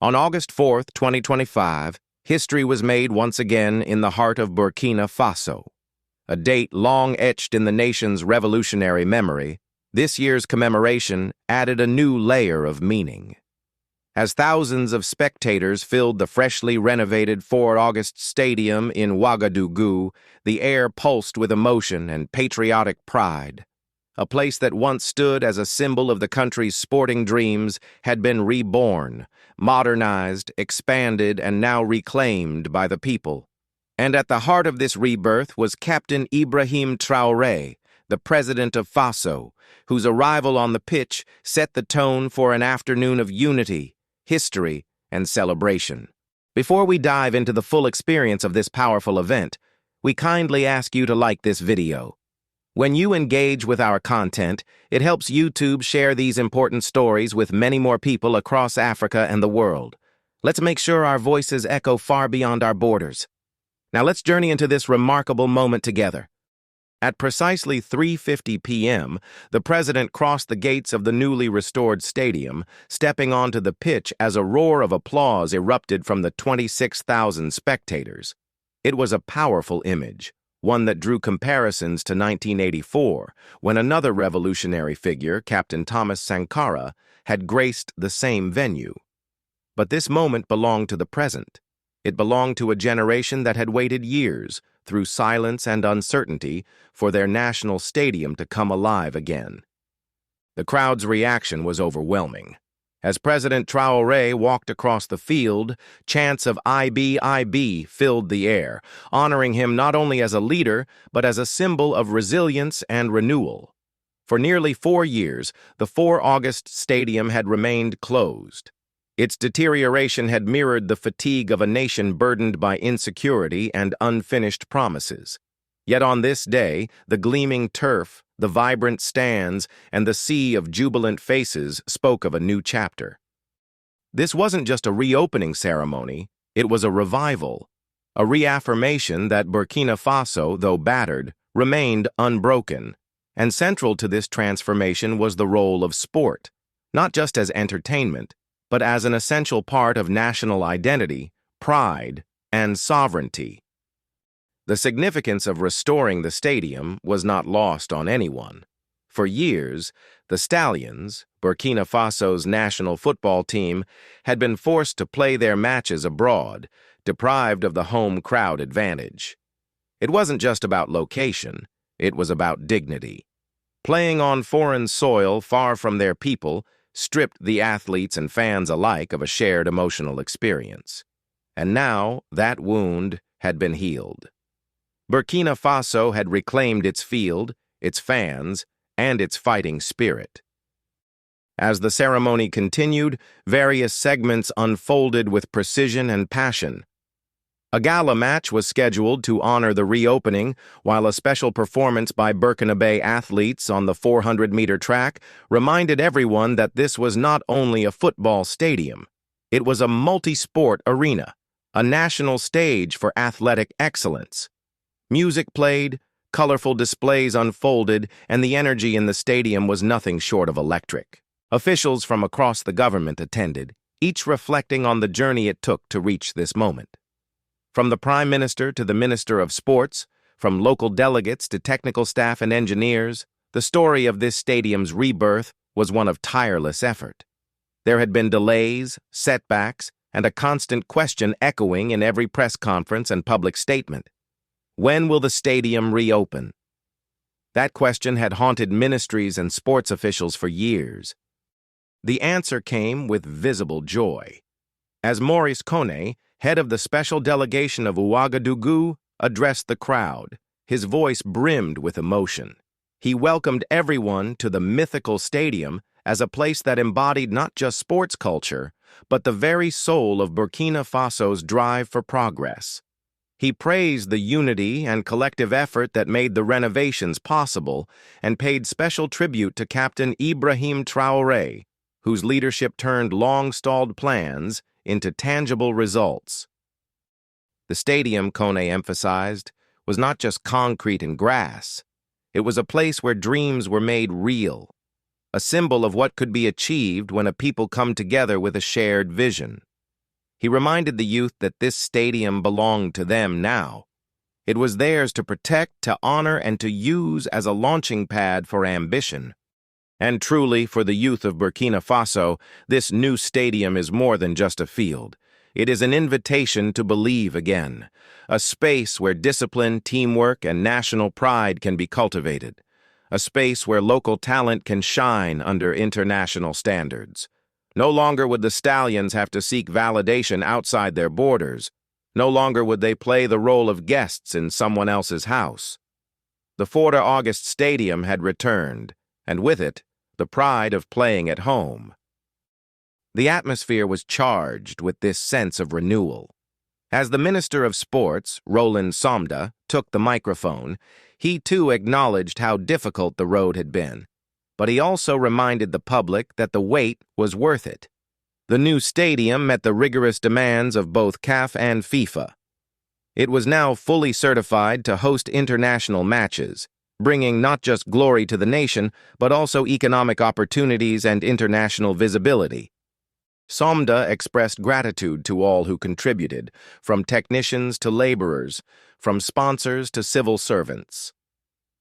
On August 4, 2025, history was made once again in the heart of Burkina Faso. A date long etched in the nation's revolutionary memory, this year's commemoration added a new layer of meaning. As thousands of spectators filled the freshly renovated 4 August Stadium in Ouagadougou, the air pulsed with emotion and patriotic pride. A place that once stood as a symbol of the country's sporting dreams had been reborn, modernized, expanded, and now reclaimed by the people. And at the heart of this rebirth was Captain Ibrahim Traoré, the President of Faso, whose arrival on the pitch set the tone for an afternoon of unity, history, and celebration. Before we dive into the full experience of this powerful event, we kindly ask you to like this video. When you engage with our content, it helps YouTube share these important stories with many more people across Africa and the world. Let's make sure our voices echo far beyond our borders. Now let's journey into this remarkable moment together. At precisely 3:50 p.m., the president crossed the gates of the newly restored stadium, stepping onto the pitch as a roar of applause erupted from the 26,000 spectators. It was a powerful image, one that drew comparisons to 1984, when another revolutionary figure, Captain Thomas Sankara, had graced the same venue. But this moment belonged to the present. It belonged to a generation that had waited years, through silence and uncertainty, for their national stadium to come alive again. The crowd's reaction was overwhelming. As President Traoré walked across the field, chants of IB filled the air, honoring him not only as a leader, but as a symbol of resilience and renewal. For nearly 4 years, the 4 August Stadium had remained closed. Its deterioration had mirrored the fatigue of a nation burdened by insecurity and unfinished promises. Yet on this day, the gleaming turf, the vibrant stands, and the sea of jubilant faces spoke of a new chapter. This wasn't just a reopening ceremony, it was a revival, a reaffirmation that Burkina Faso, though battered, remained unbroken. And central to this transformation was the role of sport, not just as entertainment, but as an essential part of national identity, pride, and sovereignty. The significance of restoring the stadium was not lost on anyone. For years, the Stallions, Burkina Faso's national football team, had been forced to play their matches abroad, deprived of the home crowd advantage. It wasn't just about location, it was about dignity. Playing on foreign soil far from their people stripped the athletes and fans alike of a shared emotional experience. And now that wound had been healed. Burkina Faso had reclaimed its field, its fans, and its fighting spirit. As the ceremony continued, various segments unfolded with precision and passion. A gala match was scheduled to honor the reopening, while a special performance by Burkina Faso athletes on the 400-meter track reminded everyone that this was not only a football stadium. It was a multi-sport arena, a national stage for athletic excellence. Music played, colorful displays unfolded, and the energy in the stadium was nothing short of electric. Officials from across the government attended, each reflecting on the journey it took to reach this moment. From the Prime Minister to the Minister of Sports, from local delegates to technical staff and engineers, the story of this stadium's rebirth was one of tireless effort. There had been delays, setbacks, and a constant question echoing in every press conference and public statement. When will the stadium reopen? That question had haunted ministries and sports officials for years. The answer came with visible joy. As Maurice, Koné, head of the special delegation of Ouagadougou, addressed the crowd, his voice brimmed with emotion. He welcomed everyone to the mythical stadium as a place that embodied not just sports culture, but the very soul of Burkina Faso's drive for progress. He praised the unity and collective effort that made the renovations possible and paid special tribute to Captain Ibrahim Traoré, whose leadership turned long-stalled plans into tangible results. The stadium, Koné emphasized, was not just concrete and grass. It was a place where dreams were made real, a symbol of what could be achieved when a people come together with a shared vision. He reminded the youth that this stadium belonged to them now. It was theirs to protect, to honor, and to use as a launching pad for ambition. And truly, for the youth of Burkina Faso, this new stadium is more than just a field. It is an invitation to believe again, a space where discipline, teamwork, and national pride can be cultivated, a space where local talent can shine under international standards. No longer would the Stallions have to seek validation outside their borders. No longer would they play the role of guests in someone else's house. The 4 August Stadium had returned, and with it, the pride of playing at home. The atmosphere was charged with this sense of renewal. As the Minister of Sports, Roland Somda, took the microphone, he too acknowledged how difficult the road had been. But he also reminded the public that the wait was worth it. The new stadium met the rigorous demands of both CAF and FIFA. It was now fully certified to host international matches, bringing not just glory to the nation, but also economic opportunities and international visibility. Somda expressed gratitude to all who contributed, from technicians to laborers, from sponsors to civil servants.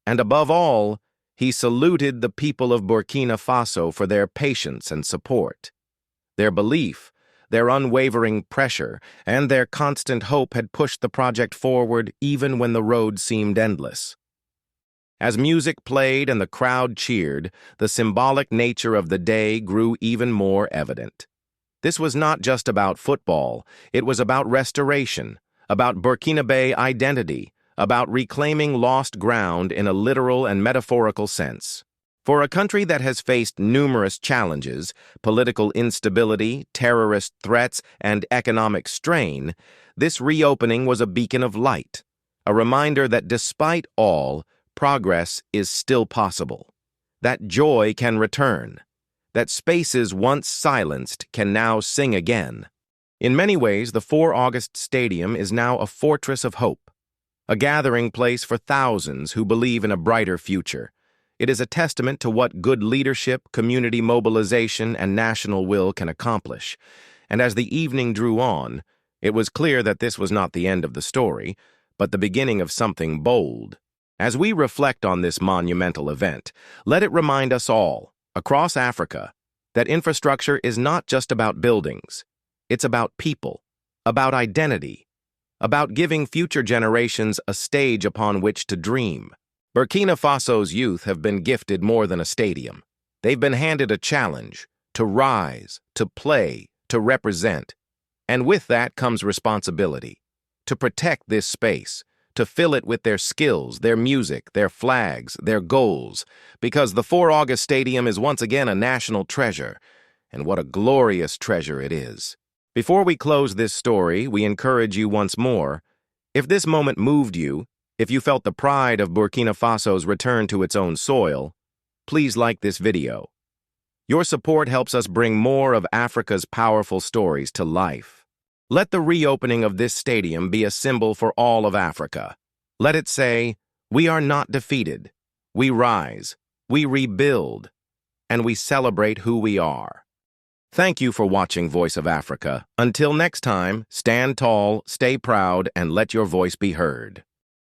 And above all, he saluted the people of Burkina Faso for their patience and support. Their belief, their unwavering pressure, and their constant hope had pushed the project forward even when the road seemed endless. As music played and the crowd cheered, the symbolic nature of the day grew even more evident. This was not just about football, it was about restoration, about Burkinabe identity, about reclaiming lost ground in a literal and metaphorical sense. For a country that has faced numerous challenges, political instability, terrorist threats, and economic strain, this reopening was a beacon of light, a reminder that despite all, progress is still possible, that joy can return, that spaces once silenced can now sing again. In many ways, the 4 August Stadium is now a fortress of hope, a gathering place for thousands who believe in a brighter future. It is a testament to what good leadership, community mobilization, and national will can accomplish. And as the evening drew on, it was clear that this was not the end of the story, but the beginning of something bold. As we reflect on this monumental event, let it remind us all, across Africa, that infrastructure is not just about buildings. It's about people, about identity, about giving future generations a stage upon which to dream. Burkina Faso's youth have been gifted more than a stadium. They've been handed a challenge to rise, to play, to represent. And with that comes responsibility, to protect this space, to fill it with their skills, their music, their flags, their goals, because the 4 August Stadium is once again a national treasure, and what a glorious treasure it is. Before we close this story, we encourage you once more, if this moment moved you, if you felt the pride of Burkina Faso's return to its own soil, please like this video. Your support helps us bring more of Africa's powerful stories to life. Let the reopening of this stadium be a symbol for all of Africa. Let it say, we are not defeated. We rise, we rebuild, and we celebrate who we are. Thank you for watching Voice of Africa. Until next time, stand tall, stay proud, and let your voice be heard.